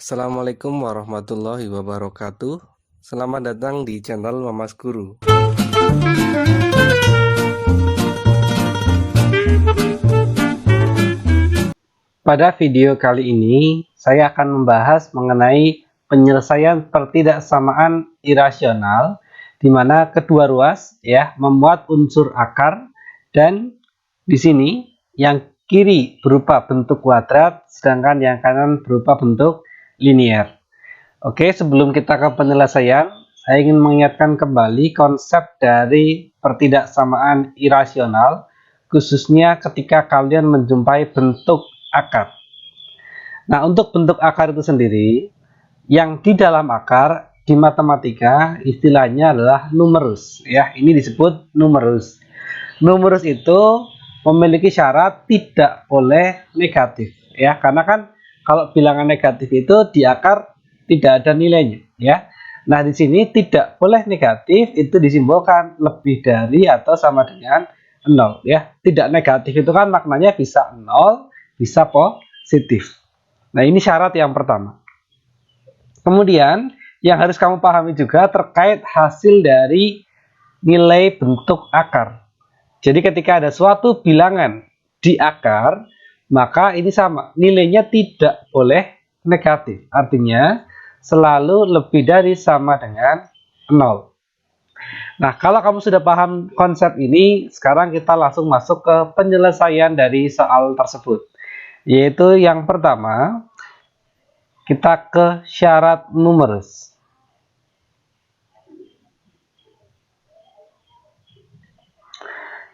Assalamualaikum warahmatullahi wabarakatuh. Selamat datang di channel Mamas Guru. Pada video kali ini, saya akan membahas mengenai penyelesaian pertidaksamaan irasional, di mana kedua ruas memuat unsur akar, dan di sini yang kiri berupa bentuk kuadrat, sedangkan yang kanan berupa bentuk linear. Oke, sebelum kita ke penyelesaian, saya ingin mengingatkan kembali konsep dari pertidaksamaan irasional, khususnya ketika kalian menjumpai bentuk akar. Nah, untuk bentuk akar itu sendiri, yang di dalam akar di matematika istilahnya adalah numerus. Ya, ini disebut numerus. Numerus itu memiliki syarat tidak boleh negatif. Ya, karena kan kalau bilangan negatif itu di akar tidak ada nilainya, ya. Nah, di sini tidak boleh negatif itu disimbolkan lebih dari atau sama dengan 0, ya. Tidak negatif itu kan maknanya bisa 0, bisa positif. Nah, ini syarat yang pertama. Kemudian, yang harus kamu pahami juga terkait hasil dari nilai bentuk akar. Jadi ketika ada suatu bilangan di akar, maka ini sama, nilainya tidak boleh negatif. Artinya, selalu lebih dari sama dengan 0. Nah, kalau kamu sudah paham konsep ini, sekarang kita langsung masuk ke penyelesaian dari soal tersebut. Yaitu yang pertama, kita ke syarat numerus.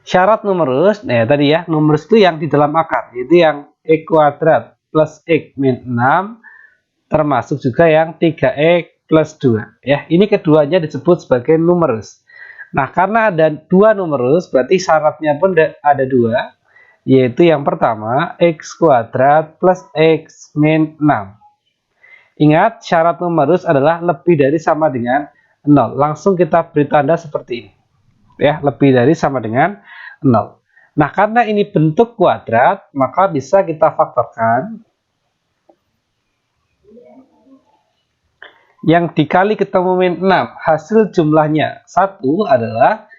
Syarat numerus, nah tadi ya, numerus itu yang di dalam akar, yaitu yang x kuadrat plus x min 6, termasuk juga yang 3x plus 2. Ya, ini keduanya disebut sebagai numerus. Nah, karena ada dua numerus, berarti syaratnya pun ada dua, yaitu yang pertama, x kuadrat plus x min 6. Ingat, syarat numerus adalah lebih dari sama dengan 0. Langsung kita beri tanda seperti ini. Ya, lebih dari sama dengan 0. Nah, karena ini bentuk kuadrat, maka bisa kita faktorkan. Yang dikali ketemu min 6, hasil jumlahnya 1 adalah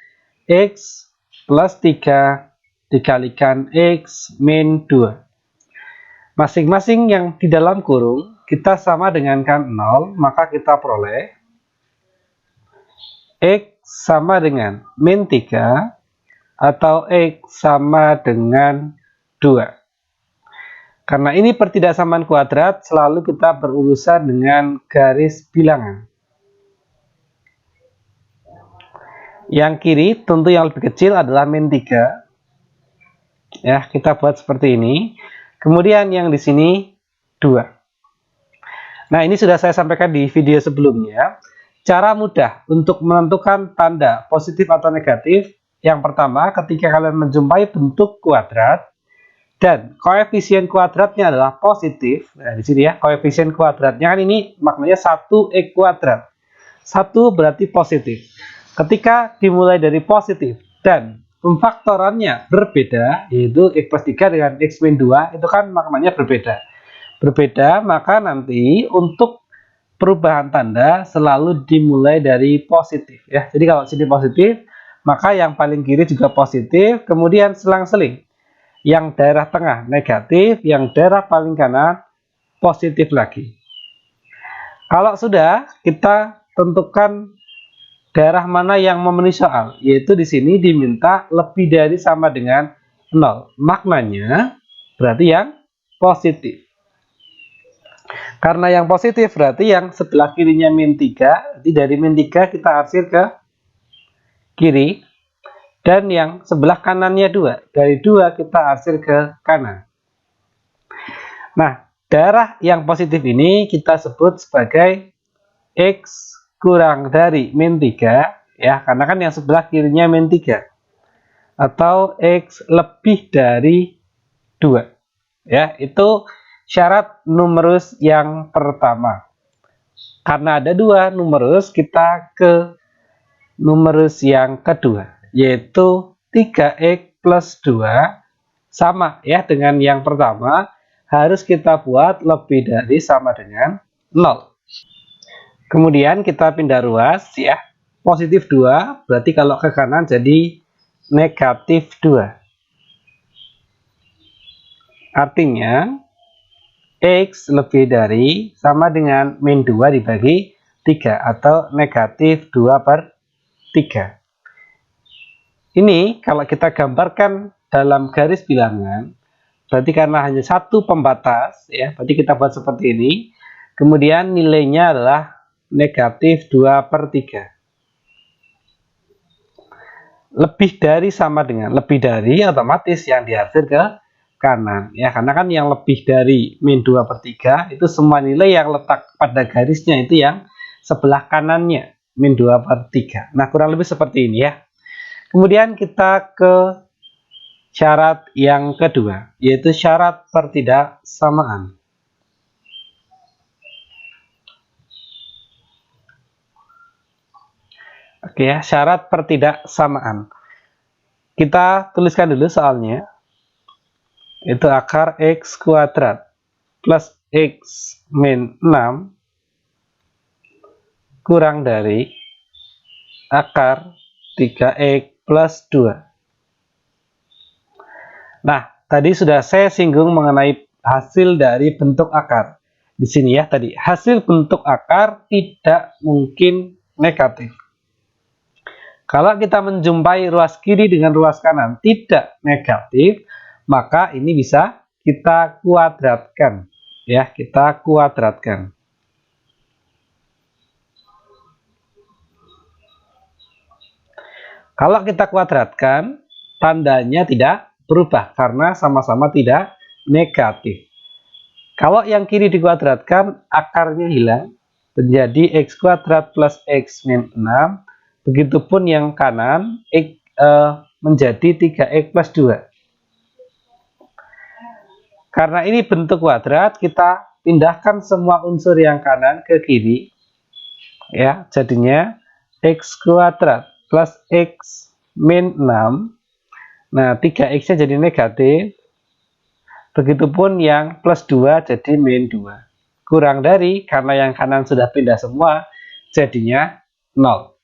x plus 3 dikalikan x min 2. Masing-masing yang di dalam kurung, kita sama dengan kan 0, maka kita peroleh x sama dengan min 3 atau x sama dengan 2. Karena ini pertidaksamaan kuadrat, selalu kita berurusan dengan garis bilangan. Yang kiri tentu yang lebih kecil adalah min 3. Ya, kita buat seperti ini. Kemudian yang di sini 2. Nah, ini sudah saya sampaikan di video sebelumnya. Cara mudah untuk menentukan tanda positif atau negatif. Yang pertama, ketika kalian menjumpai bentuk kuadrat dan koefisien kuadratnya adalah positif. Nah, di sini ya, koefisien kuadratnya kan ini maknanya 1x kuadrat. 1 berarti positif. Ketika dimulai dari positif dan pemfaktorannya berbeda, yaitu x plus 3 dengan x min 2, itu kan maknanya berbeda. Berbeda, maka nanti untuk perubahan tanda selalu dimulai dari positif. Ya. Jadi kalau sini positif, maka yang paling kiri juga positif, kemudian selang-seling. Yang daerah tengah negatif, yang daerah paling kanan positif lagi. Kalau sudah, kita tentukan daerah mana yang memenuhi soal, yaitu di sini diminta lebih dari sama dengan 0. Maknanya berarti yang positif. Karena yang positif berarti yang sebelah kirinya min 3, jadi dari min 3 kita arsir ke kiri. Dan yang sebelah kanannya 2. Dari 2 kita arsir ke kanan. Nah, daerah yang positif ini kita sebut sebagai x kurang dari min 3. Ya, karena kan yang sebelah kirinya min 3. Atau x lebih dari 2. Ya, itu syarat numerus yang pertama. Karena ada dua numerus, kita ke numerus yang kedua, yaitu 3x plus 2 sama ya dengan yang pertama, harus kita buat lebih dari sama dengan 0. Kemudian kita pindah ruas ya. Positif 2 berarti kalau ke kanan jadi negatif 2. Artinya X lebih dari sama dengan min 2 dibagi 3 atau negatif 2 per 3. Ini kalau kita gambarkan dalam garis bilangan, berarti karena hanya satu pembatas, ya, berarti kita buat seperti ini. Kemudian nilainya adalah negatif 2 per 3. Lebih dari sama dengan, lebih dari otomatis yang dihasil ke kanan. Ya, karena kan yang lebih dari min 2 per 3, itu semua nilai yang letak pada garisnya itu yang sebelah kanannya, min 2 per 3. Nah, kurang lebih seperti ini ya. Kemudian kita ke syarat yang kedua, yaitu syarat pertidaksamaan. Oke ya, syarat pertidaksamaan. Kita tuliskan dulu soalnya. Itu akar X kuadrat plus X min 6 kurang dari akar 3X plus 2. Nah, tadi sudah saya singgung mengenai hasil dari bentuk akar. Di sini ya tadi, hasil bentuk akar tidak mungkin negatif. Kalau kita menjumpai ruas kiri dengan ruas kanan tidak negatif, maka ini bisa kita kuadratkan. Ya, kita kuadratkan. Kalau kita kuadratkan, tandanya tidak berubah karena sama-sama tidak negatif. Kalau yang kiri dikuadratkan, akarnya hilang, menjadi x kuadrat plus x min 6. Begitupun yang kanan, menjadi 3x plus 2. Karena ini bentuk kuadrat, kita pindahkan semua unsur yang kanan ke kiri. Ya, jadinya x kuadrat plus x min 6. Nah, 3x-nya jadi negatif. Begitupun yang plus 2 jadi min 2. Kurang dari, karena yang kanan sudah pindah semua, jadinya 0.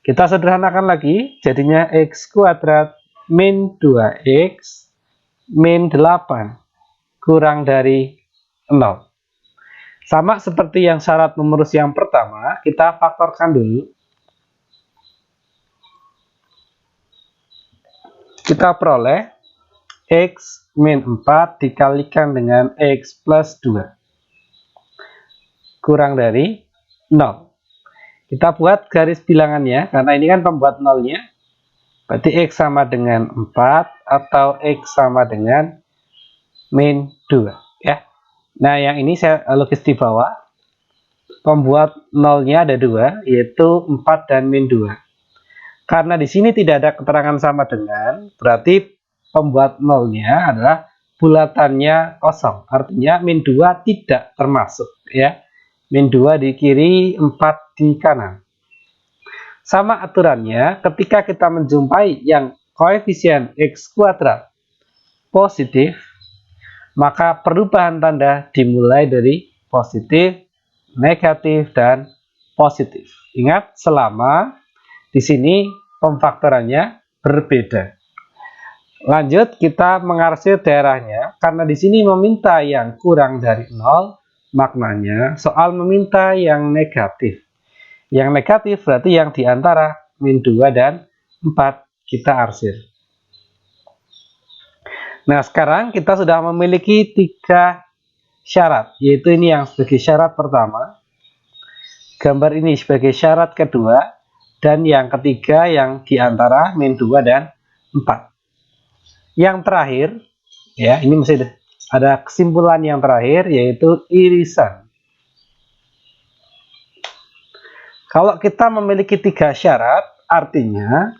Kita sederhanakan lagi, jadinya x kuadrat min 2x min 8 kurang dari 0. Sama seperti yang syarat menerus yang pertama, kita faktorkan dulu. Kita peroleh x min 4 dikalikan dengan x plus 2 kurang dari 0. Kita buat garis bilangannya, karena ini kan pembuat nolnya. Berarti x sama dengan 4 atau x sama dengan min 2. Ya. Nah, yang ini saya lukis di bawah. Pembuat nolnya ada 2, yaitu 4 dan min 2. Karena di sini tidak ada keterangan sama dengan, berarti pembuat nolnya adalah bulatannya kosong. Artinya min 2 tidak termasuk. Ya. Min 2 di kiri, 4 di kanan. Sama aturannya, ketika kita menjumpai yang koefisien x kuadrat positif, maka perubahan tanda dimulai dari positif, negatif, dan positif. Ingat, selama di sini pemfaktorannya berbeda. Lanjut, kita mengarsir daerahnya. Karena di sini meminta yang kurang dari 0, maknanya soal meminta yang negatif. Yang negatif berarti yang diantara min 2 dan 4 kita arsir. Nah, sekarang kita sudah memiliki 3 syarat, yaitu ini yang sebagai syarat pertama, gambar ini sebagai syarat kedua, dan yang ketiga yang diantara min 2 dan 4. Yang terakhir, ya ini masih ada kesimpulan yang terakhir, yaitu irisan. Kalau kita memiliki 3 syarat, artinya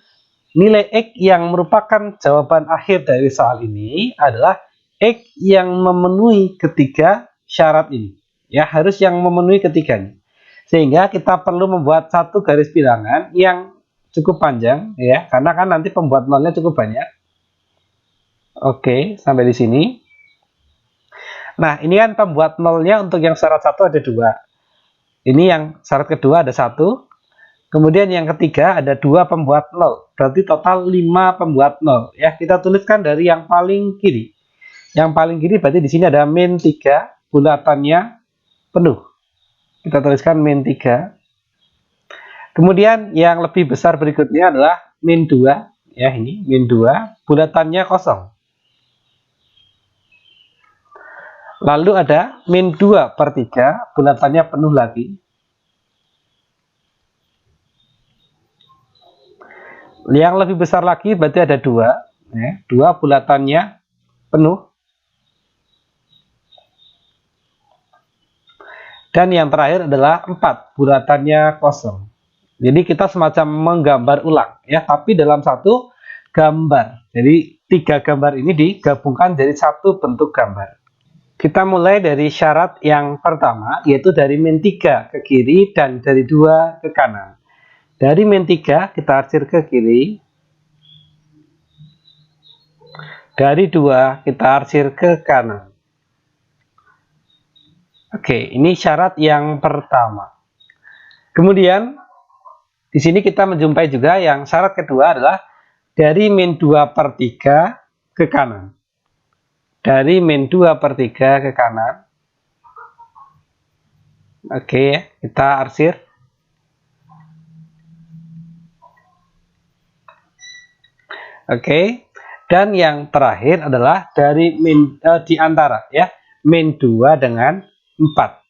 nilai X yang merupakan jawaban akhir dari soal ini adalah X yang memenuhi ketiga syarat ini. Ya, harus yang memenuhi ketiganya. Sehingga kita perlu membuat satu garis bilangan yang cukup panjang, ya, karena kan nanti pembuat nolnya cukup banyak. Oke, sampai di sini. Nah, ini kan pembuat nolnya untuk yang syarat 1 ada 2. Ini yang syarat kedua ada 1. Kemudian yang ketiga ada 2 pembuat nol. Berarti total 5 pembuat nol. Ya, kita tuliskan dari yang paling kiri. Yang paling kiri berarti di sini ada min 3, bulatannya penuh. Kita tuliskan min 3. Kemudian yang lebih besar berikutnya adalah min 2. Ya, ini min 2, bulatannya kosong. Lalu ada min 2/3, bulatannya penuh lagi. Yang lebih besar lagi berarti ada 2. Ya, 2 bulatannya penuh. Dan yang terakhir adalah 4, bulatannya kosong. Jadi kita semacam menggambar ulang. Ya, tapi dalam satu gambar. Jadi 3 gambar ini digabungkan jadi satu bentuk gambar. Kita mulai dari syarat yang pertama, yaitu dari min 3 ke kiri dan dari 2 ke kanan. Dari min 3 kita arsir ke kiri. Dari 2 kita arsir ke kanan. Oke, ini syarat yang pertama. Kemudian di sini kita menjumpai juga yang syarat kedua adalah dari min 2/3 ke kanan. Dari min 2/3 ke kanan. Oke, kita arsir. Oke, dan yang terakhir adalah dari di antara ya, min 2 dengan 4.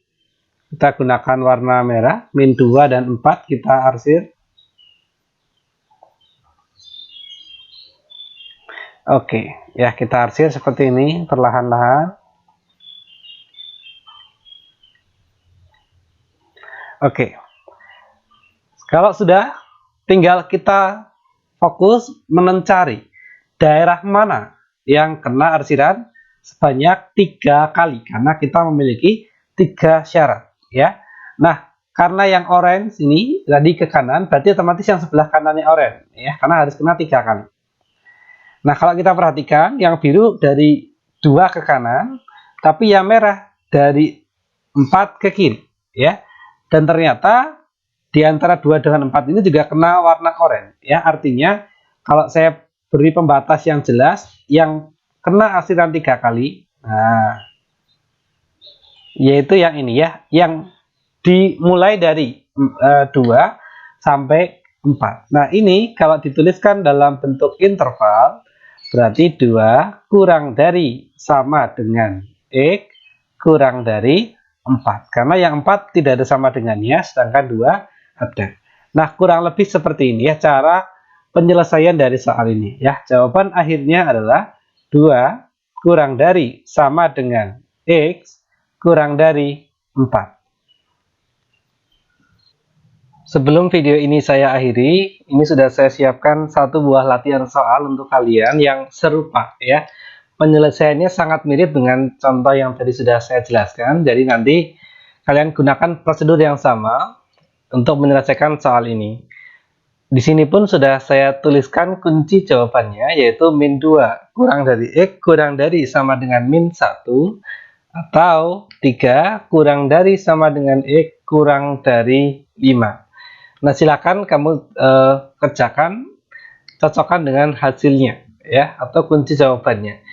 Kita gunakan warna merah, min 2 dan 4 kita arsir. Oke, ya kita arsir seperti ini perlahan-lahan. Oke. Kalau sudah, tinggal kita fokus mencari daerah mana yang kena arsiran sebanyak 3 kali karena kita memiliki 3 syarat ya. Nah, karena yang orange ini tadi ke kanan, berarti otomatis yang sebelah kanannya orange ya, karena harus kena 3 kali. Nah, kalau kita perhatikan yang biru dari 2 ke kanan, tapi yang merah dari 4 ke kiri ya. Dan ternyata di antara 2 dengan 4 ini juga kena warna oranye ya. Artinya kalau saya beri pembatas yang jelas yang kena arsiran 3 kali, nah yaitu yang ini ya, yang dimulai dari 2 sampai 4. Nah, ini kalau dituliskan dalam bentuk interval berarti 2 kurang dari sama dengan X kurang dari 4. Karena yang 4 tidak ada sama dengannya, sedangkan 2 ada. Nah, kurang lebih seperti ini ya cara penyelesaian dari soal ini ya. Jawaban akhirnya adalah 2 kurang dari sama dengan X kurang dari 4. Sebelum video ini saya akhiri, ini sudah saya siapkan satu buah latihan soal untuk kalian yang serupa ya. Penyelesaiannya sangat mirip dengan contoh yang tadi sudah saya jelaskan. Jadi nanti kalian gunakan prosedur yang sama untuk menyelesaikan soal ini. Di sini pun sudah saya tuliskan kunci jawabannya, yaitu min 2 kurang dari X kurang dari sama dengan min 1 atau 3 kurang dari sama dengan X kurang dari 5. Nah, silakan kamu kerjakan, cocokkan dengan hasilnya ya, atau kunci jawabannya.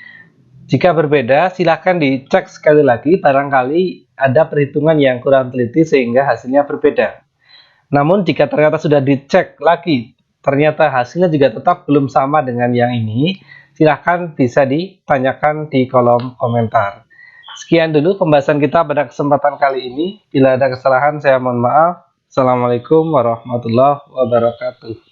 Jika berbeda, silakan dicek sekali lagi, barangkali ada perhitungan yang kurang teliti sehingga hasilnya berbeda. Namun jika ternyata sudah dicek lagi, ternyata hasilnya juga tetap belum sama dengan yang ini, silakan bisa ditanyakan di kolom komentar. Sekian dulu pembahasan kita pada kesempatan kali ini. Bila ada kesalahan, saya mohon maaf. Assalamualaikum warahmatullahi wabarakatuh.